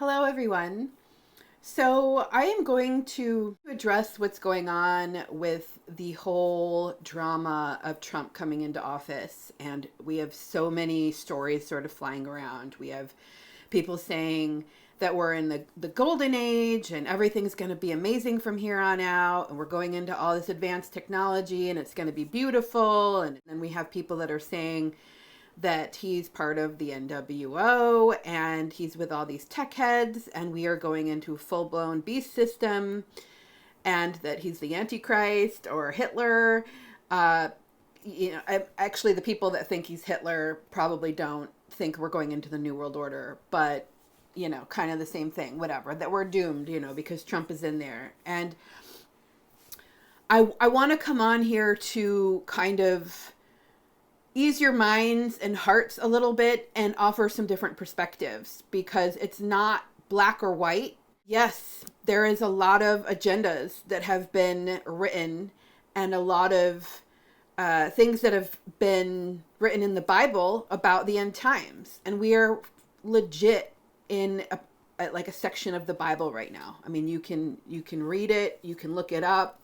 Hello, everyone. So, I am going to address what's going on with the whole drama of Trump coming into office. And we have so many stories sort of flying around. We have people saying that we're in the golden age and everything's going to be amazing from here on out. And we're going into all this advanced technology and it's going to be beautiful. And then we have people that are saying, that he's part of the NWO and he's with all these tech heads and we are going into a full-blown beast system and that he's the Antichrist or Hitler. Actually, the people that think he's Hitler probably don't think we're going into the New World Order, but, kind of the same thing, whatever, that we're doomed, because Trump is in there. And I want to come on here to kind of ease your minds and hearts a little bit and offer some different perspectives because it's not black or white. Yes, there is a lot of agendas that have been written and a lot of things that have been written in the Bible about the end times. And we are legit in a section of the Bible right now. I mean, you can read it, you can look it up.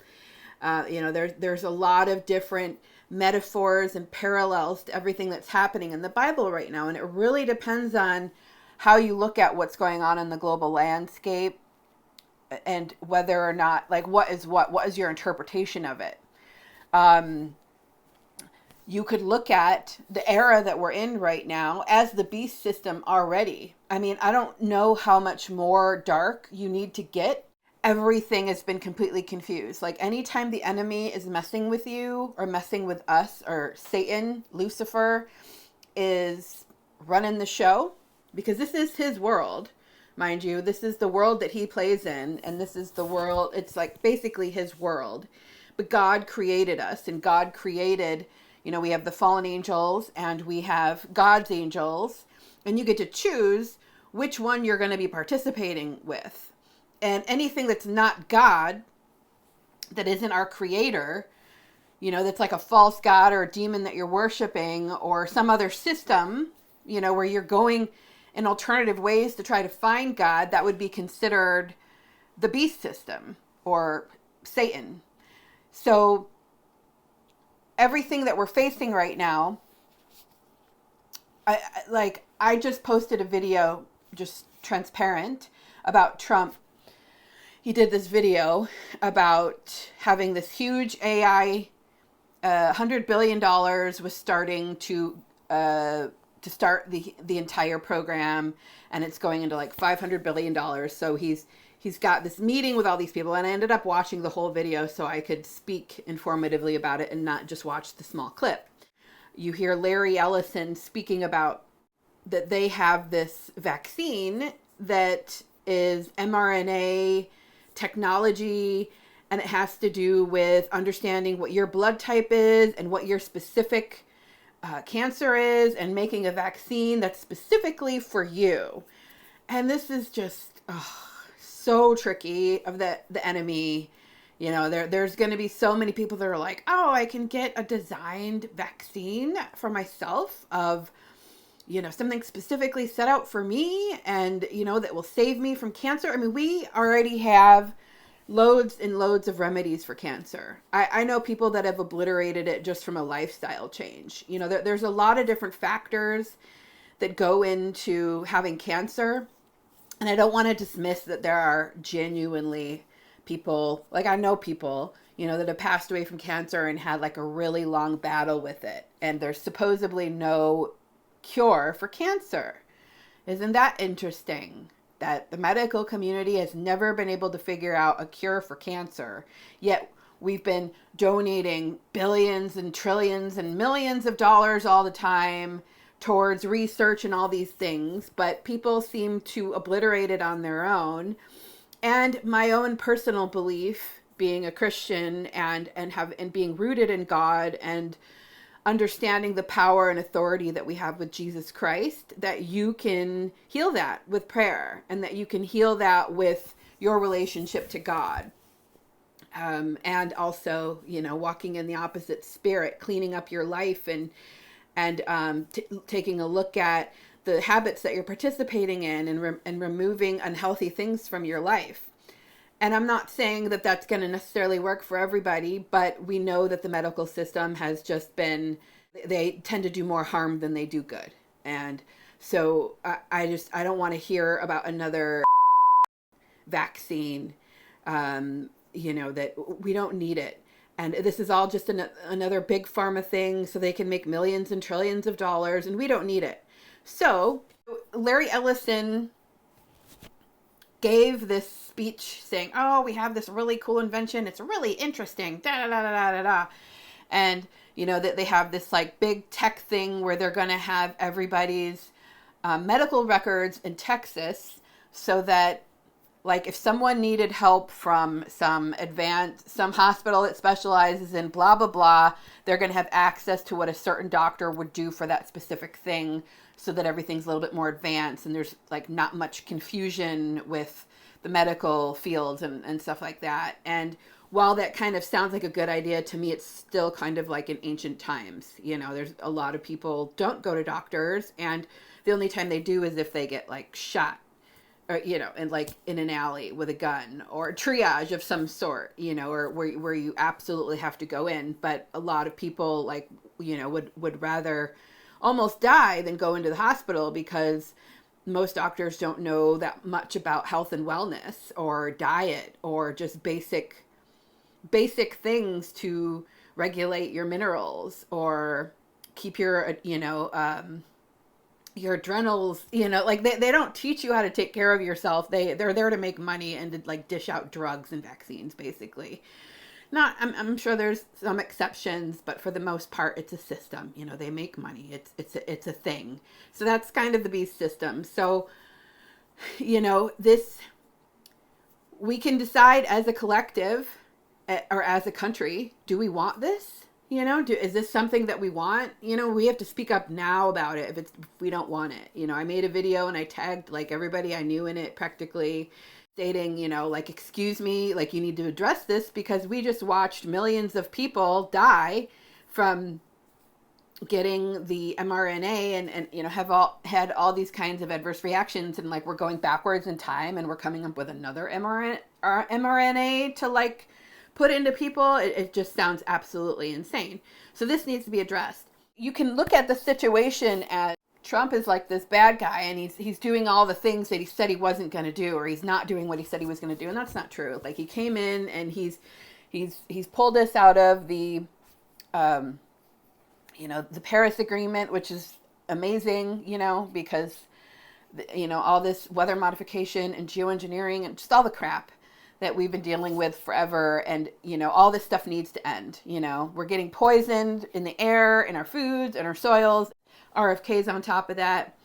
There's a lot of different metaphors and parallels to everything that's happening in the Bible right now. And it really depends on how you look at what's going on in the global landscape and whether or not, what is your interpretation of it? You could look at the era that we're in right now as the beast system already. I mean, I don't know how much more dark you need to get. Everything has been completely confused. Like anytime the enemy is messing with you or messing with us or Satan, Lucifer is running the show because this is his world, mind you. This is the world that he plays in and this is the world. It's like basically his world. But God created us and God created, we have the fallen angels and we have God's angels and you get to choose which one you're going to be participating with. And anything that's not God, that isn't our creator, that's like a false god or a demon that you're worshiping or some other system, where you're going in alternative ways to try to find God, that would be considered the beast system or Satan. So everything that we're facing right now, I just posted a video, just transparent, about Trump. He did this video about having this huge AI, $100 billion was starting to start the entire program, and it's going into like $500 billion. So he's got this meeting with all these people, and I ended up watching the whole video so I could speak informatively about it and not just watch the small clip. You hear Larry Ellison speaking about that they have this vaccine that is mRNA technology, and it has to do with understanding what your blood type is and what your specific cancer is and making a vaccine that's specifically for you. And this is just so tricky of the enemy. There's going to be so many people that are like, oh, I can get a designed vaccine for myself of something specifically set out for me and, that will save me from cancer. I mean, we already have loads and loads of remedies for cancer. I know people that have obliterated it just from a lifestyle change. There's a lot of different factors that go into having cancer. And I don't want to dismiss that there are genuinely people, like I know people, that have passed away from cancer and had like a really long battle with it. And there's supposedly no cure for cancer. Isn't that interesting? That the medical community has never been able to figure out a cure for cancer. Yet we've been donating billions and trillions and millions of dollars all the time towards research and all these things, but people seem to obliterate it on their own. And my own personal belief, being a Christian and being rooted in God and understanding the power and authority that we have with Jesus Christ, that you can heal that with prayer and that you can heal that with your relationship to God. And also, walking in the opposite spirit, cleaning up your life and taking a look at the habits that you're participating in, and removing unhealthy things from your life. And I'm not saying that that's going to necessarily work for everybody, but we know that the medical system has just been, they tend to do more harm than they do good. And so I don't want to hear about another vaccine, that we don't need it. And this is all just another big pharma thing so they can make millions and trillions of dollars, and we don't need it. So Larry Ellison gave this speech saying, oh, we have this really cool invention. It's really interesting. Da, da, da, da, da, da. And, that they have this like big tech thing where they're going to have everybody's medical records in Texas, so that like if someone needed help from some hospital that specializes in blah, blah, blah, they're going to have access to what a certain doctor would do for that specific thing, so that everything's a little bit more advanced and there's like not much confusion with the medical fields and stuff like that. And while that kind of sounds like a good idea, to me, it's still kind of like in ancient times. There's a lot of people don't go to doctors, and the only time they do is if they get like shot, or, and like in an alley with a gun, or triage of some sort, or where you absolutely have to go in. But a lot of people like, would rather almost die than go into the hospital, because most doctors don't know that much about health and wellness or diet or just basic things to regulate your minerals or keep your, your adrenals, like they don't teach you how to take care of yourself. They're there to make money and to like dish out drugs and vaccines, basically. I'm sure there's some exceptions, but for the most part, it's a system. They make money. It's a thing. So that's kind of the beast system. So, we can decide as a collective or as a country, do we want this? Is this something that we want? We have to speak up now about it if we don't want it. I made a video and I tagged like everybody I knew in it practically, stating, like, excuse me, like you need to address this, because we just watched millions of people die from getting the mRNA and have had all these kinds of adverse reactions, and like we're going backwards in time and we're coming up with another mRNA to like put into people. It just sounds absolutely insane. So this needs to be addressed. You can look at the situation as Trump is like this bad guy, and he's doing all the things that he said he wasn't going to do, or he's not doing what he said he was going to do, and that's not true. Like, he came in and he's pulled us out of the the Paris Agreement, which is amazing, because all this weather modification and geoengineering and just all the crap that we've been dealing with forever, and all this stuff needs to end. We're getting poisoned in the air, in our foods, in our soils. RFK's on top of that,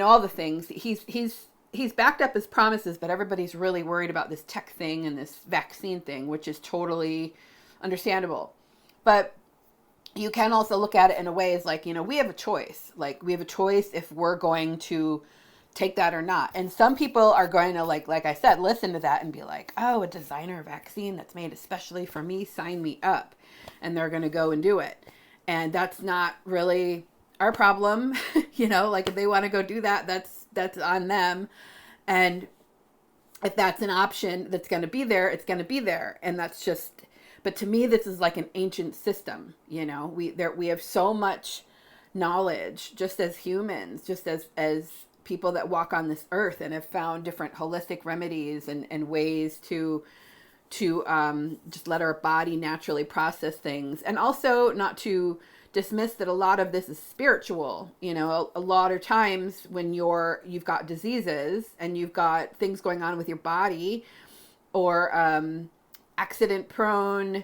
all the things. He's backed up his promises, but everybody's really worried about this tech thing and this vaccine thing, which is totally understandable. But you can also look at it in a way as like, we have a choice. Like, we have a choice if we're going to take that or not. And some people are going to like I said, listen to that and be like, oh, a designer vaccine that's made especially for me, sign me up. And they're going to go and do it. And that's not really our problem. Like, if they want to go do that, that's on them. And if that's an option that's going to be there, it's going to be there. And that's just, but to me, this is like an ancient system. We have so much knowledge just as humans, just as people that walk on this earth, and have found different holistic remedies and ways to just let our body naturally process things. And also not to dismiss that a lot of this is spiritual. A lot of times when you've got diseases and you've got things going on with your body, or accident prone,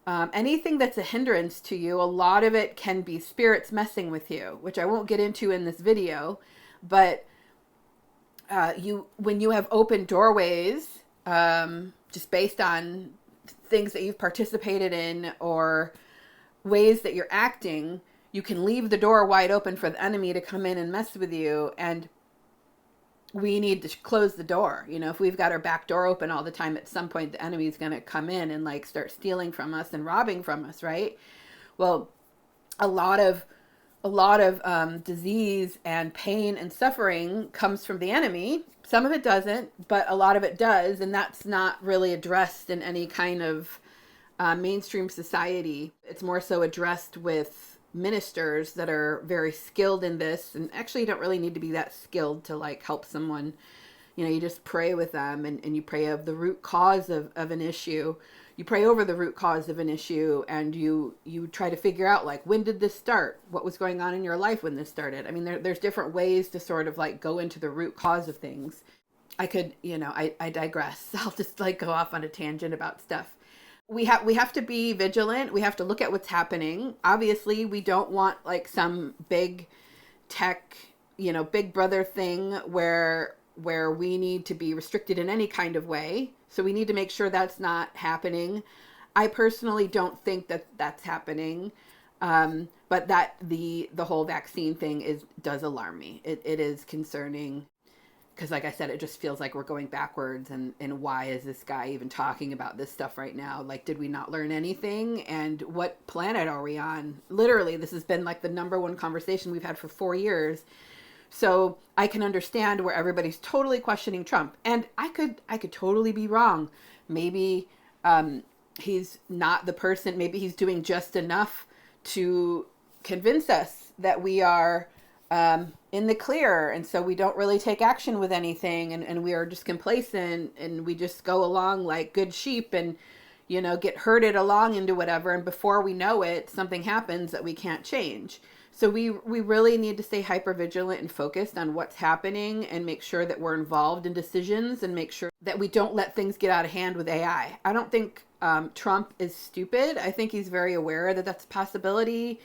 anything that's a hindrance to you, a lot of it can be spirits messing with you, which I won't get into in this video. But when you have open doorways, just based on things that you've participated in or ways that you're acting, you can leave the door wide open for the enemy to come in and mess with you. And we need to close the door. If we've got our back door open all the time, at some point the enemy's going to come in and like start stealing from us and robbing from us, right? Well, a lot of a lot of disease and pain and suffering comes from the enemy. Some of it doesn't, but a lot of it does, and that's not really addressed in any kind of mainstream society. It's more so addressed with ministers that are very skilled in this, and actually you don't really need to be that skilled to like help someone. You know, you just pray with them, and you pray of the root cause of an issue. You pray over the root cause of an issue, and you try to figure out, like, when did this start? What was going on in your life when this started? I mean, there's different ways to sort of like go into the root cause of things. I could, I digress. I'll just like go off on a tangent about stuff. We have to be vigilant. We have to look at what's happening. Obviously, we don't want like some big tech, big brother thing where we need to be restricted in any kind of way. So we need to make sure that's not happening. I personally don't think that that's happening. But that the whole vaccine thing does alarm me. It is concerning because, like I said, it just feels like we're going backwards. And why is this guy even talking about this stuff right now? Like, did we not learn anything? And what planet are we on? Literally, this has been like the number one conversation we've had for 4 years. So I can understand where everybody's totally questioning Trump. And I could totally be wrong. Maybe he's not the person. Maybe he's doing just enough to convince us that we are in the clear. And so we don't really take action with anything. And we are just complacent. And we just go along like good sheep and, get herded along into whatever. And before we know it, something happens that we can't change. So we really need to stay hyper vigilant and focused on what's happening and make sure that we're involved in decisions and make sure that we don't let things get out of hand with AI. I don't think Trump is stupid. I think he's very aware that that's a possibility.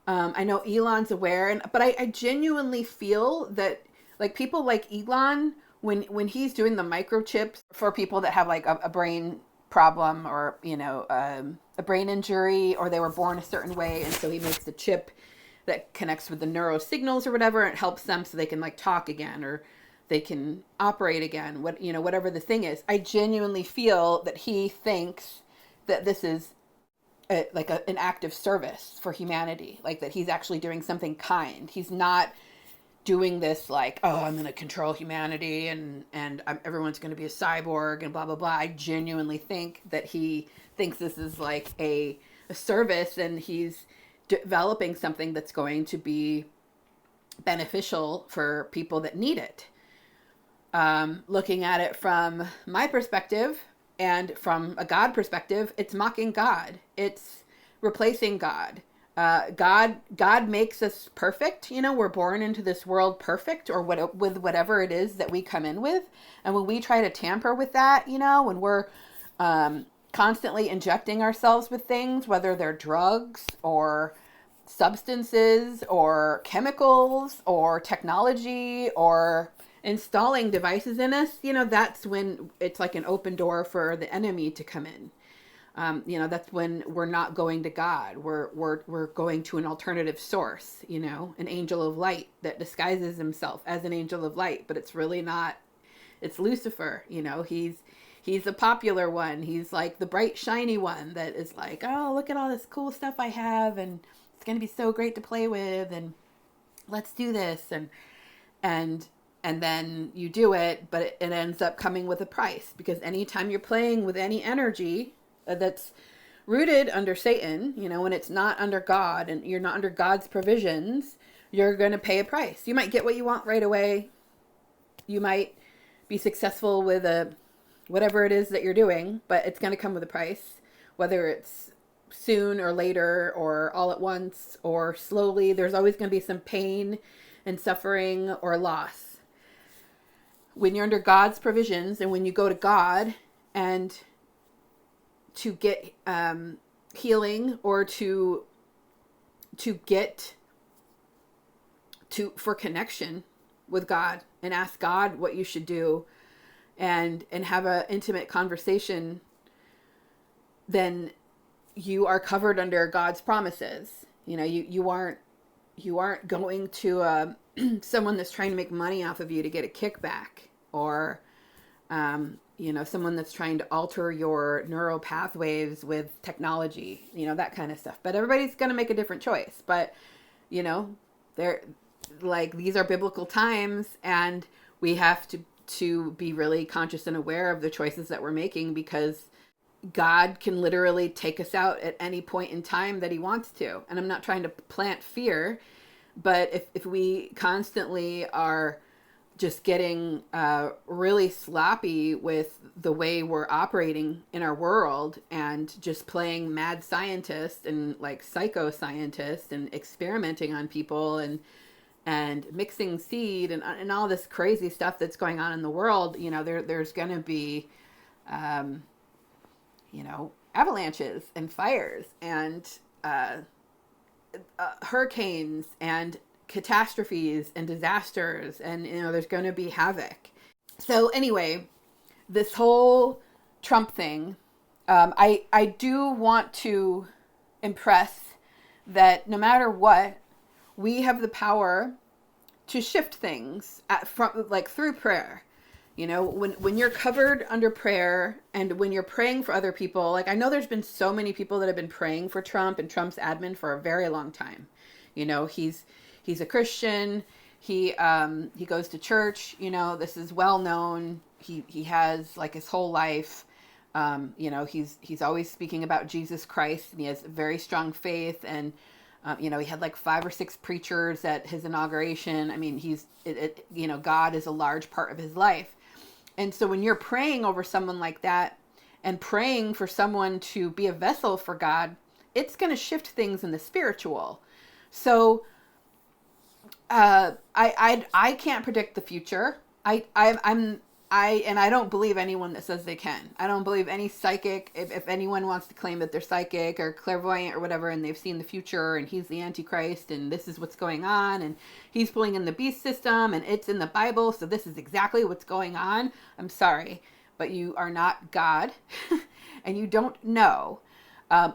I know Elon's aware, but I genuinely feel that like people like Elon, when he's doing the microchips for people that have like a brain problem or, a brain injury, or they were born a certain way. And so he makes the chip that connects with the neurosignals or whatever. And it helps them so they can like talk again, or they can operate again, whatever the thing is. I genuinely feel that he thinks that this is an act of service for humanity, like that he's actually doing something kind. He's not doing this like, oh, I'm going to control humanity and everyone's going to be a cyborg and blah, blah, blah. I genuinely think that he thinks this is like a service, and he's developing something that's going to be beneficial for people that need it. Looking at it from my perspective and from a God perspective, it's mocking God. It's replacing God. God makes us perfect. We're born into this world perfect, or with whatever it is that we come in with. And when we try to tamper with that, when we're constantly injecting ourselves with things, whether they're drugs or substances or chemicals or technology or installing devices in us, that's when it's like an open door for the enemy to come in. That's when we're not going to God. We're going to an alternative source, an angel of light that disguises himself as an angel of light, but it's really not. It's Lucifer. He's the popular one. He's like the bright, shiny one that is like, oh, look at all this cool stuff I have, and it's going to be so great to play with, and let's do this. And then you do it, but it ends up coming with a price, because anytime you're playing with any energy that's rooted under Satan, when it's not under God and you're not under God's provisions, you're going to pay a price. You might get what you want right away. You might be successful with whatever it is that you're doing, but it's going to come with a price, whether it's soon or later or all at once or slowly. There's always going to be some pain and suffering or loss. When you're under God's provisions and when you go to God and to get healing, or to get for connection with God, and ask God what you should do, and have an intimate conversation, then you are covered under God's promises. You aren't going to someone that's trying to make money off of you to get a kickback, or someone that's trying to alter your neural pathways with technology, that kind of stuff. But everybody's going to make a different choice. But you know, they're like, these are biblical times, and we have to be really conscious and aware of the choices that we're making, because God can literally take us out at any point in time that he wants to. And I'm not trying to plant fear, but if we constantly are just getting really sloppy with the way we're operating in our world, and just playing mad scientist and like psycho scientist, and experimenting on people, and mixing seed, and all this crazy stuff that's going on in the world, you know, there's going to be, you know, avalanches and fires, and hurricanes and catastrophes and disasters, and, you know, there's going to be havoc. So anyway, this whole Trump thing, I do want to impress that no matter what, we have the power to shift things through prayer. You know, when you're covered under prayer, and when you're praying for other people, like, I know there's been so many people that have been praying for Trump and Trump's admin for a very long time. You know, he's a Christian. He goes to church. You know, this is well known. He has, like, his whole life. You know, he's always speaking about Jesus Christ, and he has very strong faith. And you know, he had like 5 or 6 preachers at his inauguration. I mean, you know, God is a large part of his life. And so when you're praying over someone like that, and praying for someone to be a vessel for God, it's going to shift things in the spiritual. So I can't predict the future. I don't believe anyone that says they can. I don't believe any psychic. If anyone wants to claim that they're psychic or clairvoyant or whatever, and they've seen the future, and he's the Antichrist, and this is what's going on, and he's pulling in the beast system, and it's in the Bible, so this is exactly what's going on. I'm sorry, but you are not God, and you don't know.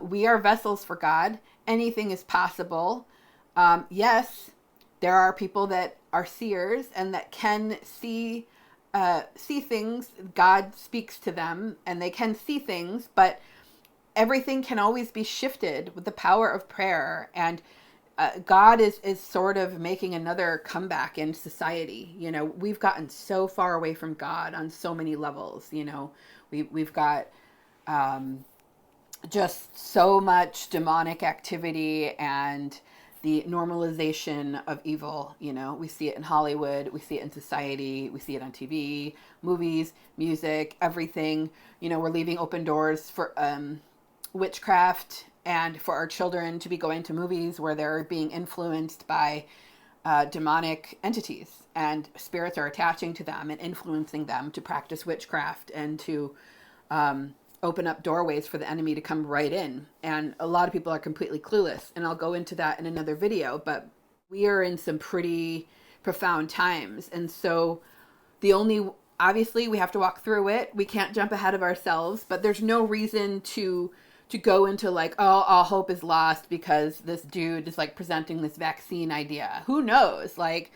We are vessels for God. Anything is possible. Yes, there are people that are seers and that can see things. God speaks to them, and they can see things, but everything can always be shifted with the power of prayer. And God is sort of making another comeback in society. You know, we've gotten so far away from God on so many levels. You know, we've got just so much demonic activity, and the normalization of evil. You know, we see it in Hollywood, we see it in society, we see it on TV, movies, music, everything. You know, we're leaving open doors for witchcraft, and for our children to be going to movies where they're being influenced by demonic entities, and spirits are attaching to them and influencing them to practice witchcraft, and to open up doorways for the enemy to come right in. And a lot of people are completely clueless, and I'll go into that in another video. But we are in some pretty profound times, and so obviously we have to walk through it. We can't jump ahead of ourselves, but there's no reason to go into like, oh, all hope is lost because this dude is like presenting this vaccine idea. Who knows? Like,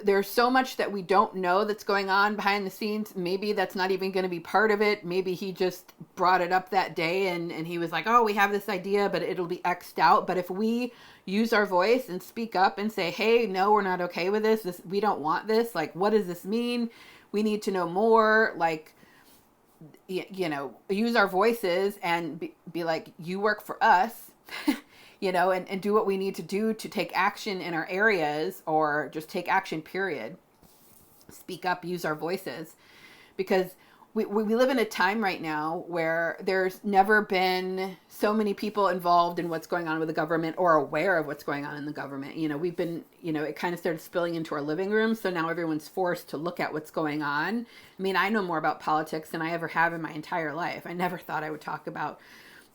there's so much that we don't know that's going on behind the scenes. Maybe that's not even going to be part of it. Maybe he just brought it up that day, and he was like, oh, we have this idea, but it'll be X'd out. But if we use our voice and speak up and say, hey, no, we're not okay with this, we don't want this. Like, what does this mean? We need to know more. Like, you know, use our voices and be like, you work for us. You know, and do what we need to do to take action in our areas, or just take action, period. Speak up, use our voices, because we live in a time right now where there's never been so many people involved in what's going on with the government, or aware of what's going on in the government. You know, we've been, you know, it kind of started spilling into our living room. So now everyone's forced to look at what's going on. I mean, I know more about politics than I ever have in my entire life. I never thought I would talk about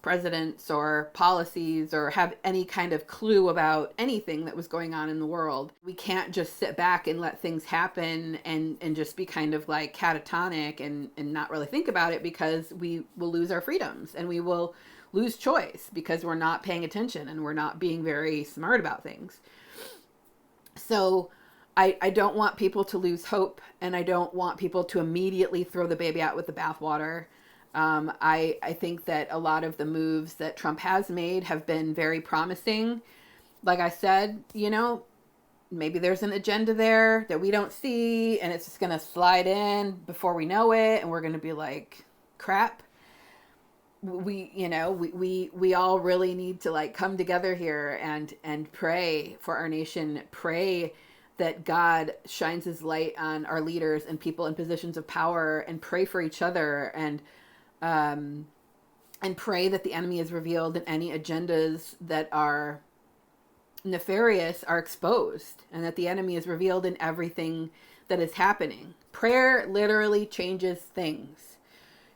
presidents or policies or have any kind of clue about anything that was going on in the world. We can't just sit back and let things happen and just be kind of like catatonic and not really think about it, because we will lose our freedoms, and we will lose choice because we're not paying attention and we're not being very smart about things. So I don't want people to lose hope, and I don't want people to immediately throw the baby out with the bathwater. I think that a lot of the moves that Trump has made have been very promising. like I said, maybe there's an agenda there that we don't see, and it's just going to slide in before we know it, and we're going to be like, crap. We all really need to like come together here and pray for our nation, pray that God shines his light on our leaders and people in positions of power, and pray for each other, and pray that the enemy is revealed and any agendas that are nefarious are exposed, and that the enemy is revealed in everything that is happening. Prayer literally changes things.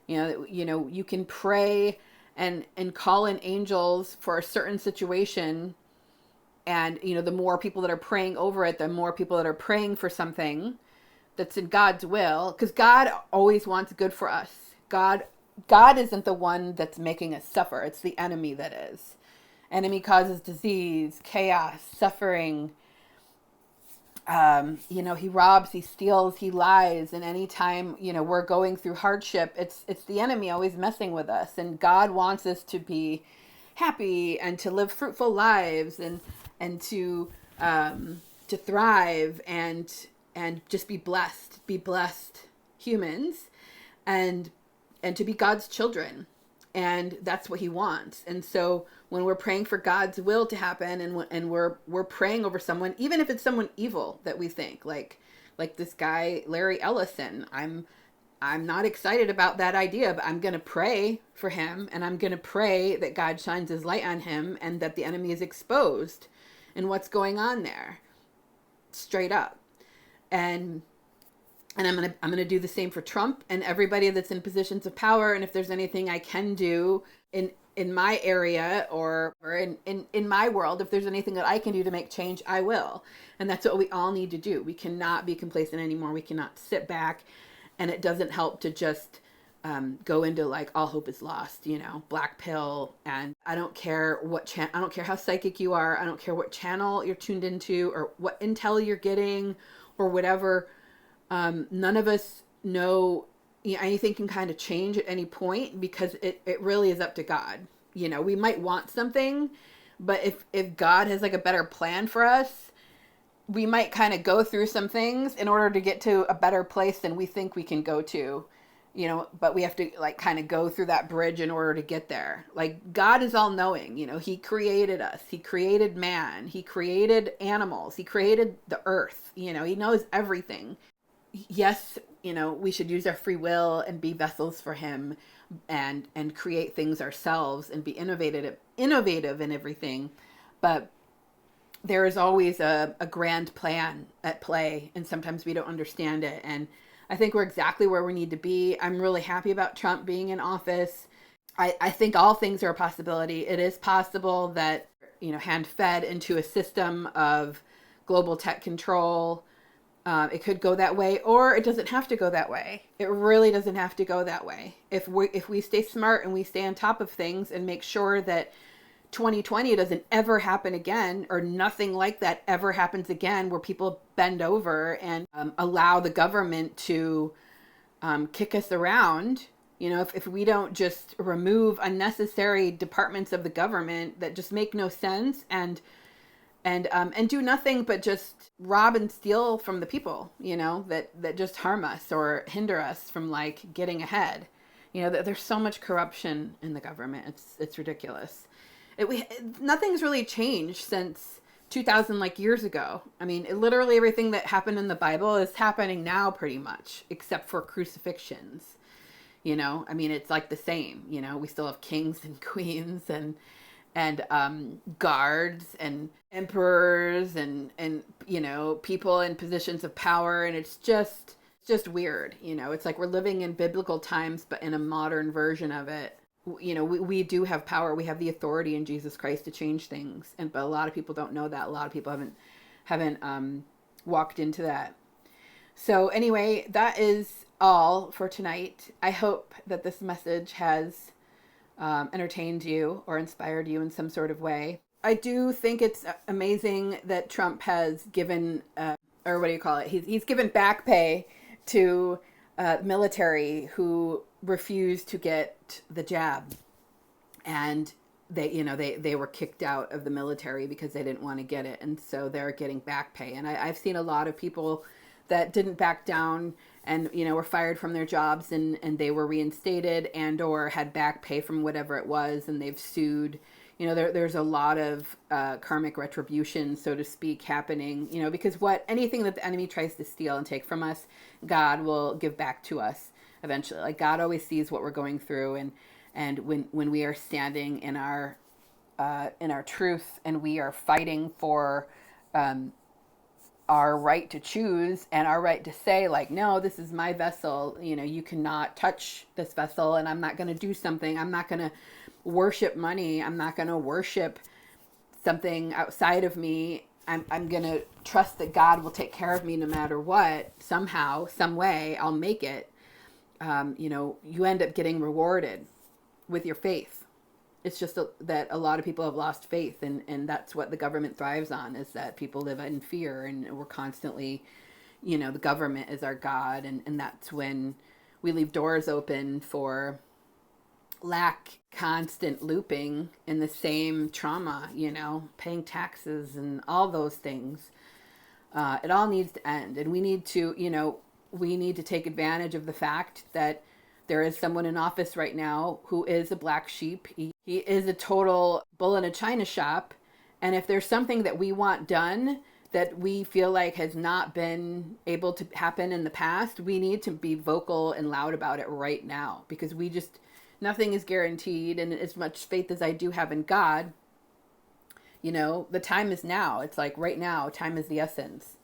You can pray and call in angels for a certain situation, and the more people that are praying over it, the more people that are praying for something that's in God's will, because God always wants good for us. God isn't the one that's making us suffer. It's the enemy that is. Enemy causes disease, chaos, suffering. He robs, he steals, he lies. And anytime, we're going through hardship, it's the enemy always messing with us. And God wants us to be happy and to live fruitful lives, and to thrive, and just be blessed humans, and to be God's children. And that's what he wants. And so when we're praying for God's will to happen, and we're praying over someone, even if it's someone evil that we think, like this guy Larry Ellison, I'm not excited about that idea, but I'm going to pray for him, and I'm going to pray that God shines his light on him, and that the enemy is exposed and what's going on there, straight up. And I'm gonna do the same for Trump and everybody that's in positions of power. And if there's anything I can do in my area, or in my world, if there's anything that I can do to make change, I will. And that's what we all need to do. We cannot be complacent anymore. We cannot sit back, and it doesn't help to just go into like all hope is lost, black pill. And I don't care I don't care how psychic you are. I don't care what channel you're tuned into, or what intel you're getting, or whatever. None of us know, anything can kind of change at any point, because it really is up to God. We might want something, but if God has like a better plan for us, we might kind of go through some things in order to get to a better place than we think we can go to, but we have to like kind of go through that bridge in order to get there. Like, God is all knowing, he created us, he created man, he created animals, he created the earth, he knows everything. Yes, we should use our free will and be vessels for him, and create things ourselves, and be innovative in everything. But there is always a grand plan at play, and sometimes we don't understand it. And I think we're exactly where we need to be. I'm really happy about Trump being in office. I think all things are a possibility. It is possible that, hand fed into a system of global tech control, it could go that way, or it doesn't have to go that way. It really doesn't have to go that way. If we stay smart, and we stay on top of things, and make sure that 2020 doesn't ever happen again, or nothing like that ever happens again, where people bend over and allow the government to kick us around. If we don't just remove unnecessary departments of the government that just make no sense, and do nothing but just rob and steal from the people, that just harm us or hinder us from like getting ahead. There's so much corruption in the government. It's ridiculous. Nothing's really changed since 2000 like years ago. I mean, literally everything that happened in the Bible is happening now, pretty much, except for crucifixions. I mean, it's like the same. We still have kings and queens, and guards and emperors, and people in positions of power, and it's just weird. It's like we're living in biblical times, but in a modern version of it. We do have power. We have the authority in Jesus Christ to change things, but a lot of people don't know that. A lot of people haven't walked into that. So anyway, that is all for tonight. I hope that this message has entertained you or inspired you in some sort of way. I do think it's amazing that Trump has given, or what do you call it? He's given back pay to military who refuse to get the jab. And they were kicked out of the military because they didn't want to get it, and so they're getting back pay. And I've seen a lot of people that didn't back down and were fired from their jobs, and they were reinstated and or had back pay from whatever it was, and they've sued. There's a lot of karmic retribution, so to speak, happening, because anything that the enemy tries to steal and take from us, God will give back to us eventually. Like, God always sees what we're going through, and when we are standing in our truth, and we are fighting for our right to choose and our right to say, like, no, this is my vessel, you cannot touch this vessel, and I'm not going to do something. I'm not going to worship money. I'm not going to worship something outside of me. I'm going to trust that God will take care of me no matter what. Somehow, some way, I'll make it. You end up getting rewarded with your faith. It's just that a lot of people have lost faith, and that's what the government thrives on, is that people live in fear, and we're constantly, the government is our God, and that's when we leave doors open for lack, constant looping in the same trauma, paying taxes and all those things. It all needs to end, and we need to take advantage of the fact that there is someone in office right now who is a black sheep. He is a total bull in a china shop. And if there's something that we want done that we feel like has not been able to happen in the past, we need to be vocal and loud about it right now, because nothing is guaranteed. And as much faith as I do have in God, the time is now. It's like right now, time is the essence.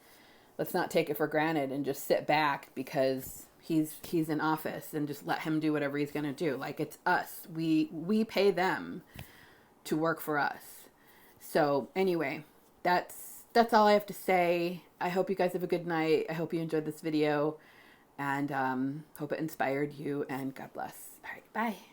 Let's not take it for granted and just sit back because he's in office, and just let him do whatever he's going to do. Like, it's us. We pay them to work for us. So anyway, that's all I have to say. I hope you guys have a good night. I hope you enjoyed this video, and hope it inspired you, and God bless. All right, bye.